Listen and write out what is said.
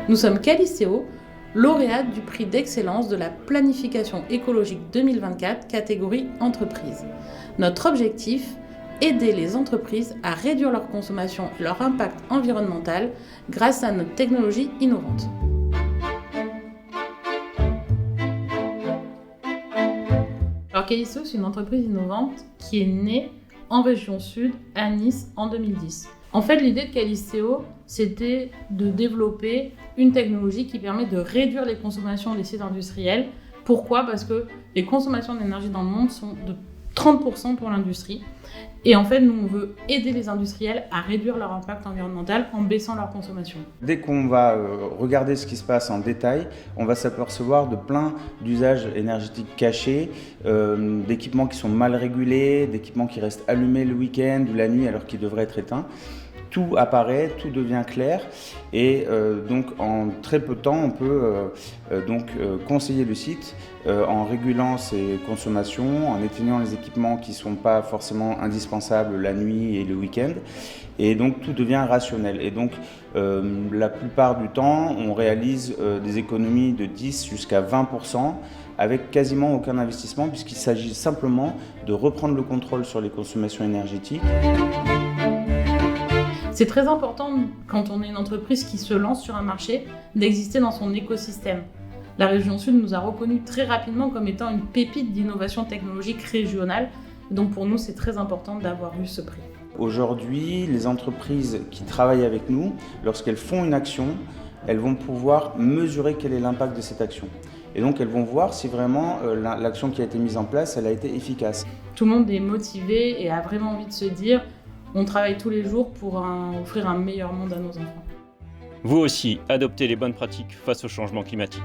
Nous sommes Caliceo, lauréate du prix d'excellence de la planification écologique 2024, catégorie entreprise. Notre objectif, aider les entreprises à réduire leur consommation et leur impact environnemental grâce à notre technologie innovante. Alors Caliceo, c'est une entreprise innovante qui est née en région sud, à Nice, en 2010. En fait, l'idée de Caliceo, c'était de développer une technologie qui permet de réduire les consommations des sites industriels. Pourquoi ? Parce que les consommations d'énergie dans le monde sont de 30% pour l'industrie. Et en fait, nous, on veut aider les industriels à réduire leur impact environnemental en baissant leur consommation. Dès qu'on va regarder ce qui se passe en détail, on va s'apercevoir de plein d'usages énergétiques cachés, d'équipements qui sont mal régulés, d'équipements qui restent allumés le week-end ou la nuit alors qu'ils devraient être éteints. Tout apparaît, tout devient clair et donc en très peu de temps on peut conseiller le site en régulant ses consommations, en éteignant les équipements qui ne sont pas forcément indispensables la nuit et le week-end et donc tout devient rationnel et donc la plupart du temps on réalise des économies de 10 jusqu'à 20% avec quasiment aucun investissement puisqu'il s'agit simplement de reprendre le contrôle sur les consommations énergétiques. C'est très important, quand on est une entreprise qui se lance sur un marché, d'exister dans son écosystème. La région Sud nous a reconnus très rapidement comme étant une pépite d'innovation technologique régionale. Donc pour nous, c'est très important d'avoir eu ce prix. Aujourd'hui, les entreprises qui travaillent avec nous, lorsqu'elles font une action, elles vont pouvoir mesurer quel est l'impact de cette action. Et donc elles vont voir si vraiment l'action qui a été mise en place, elle a été efficace. Tout le monde est motivé et a vraiment envie de se dire on travaille tous les jours pour offrir un meilleur monde à nos enfants. Vous aussi, adoptez les bonnes pratiques face au changement climatique.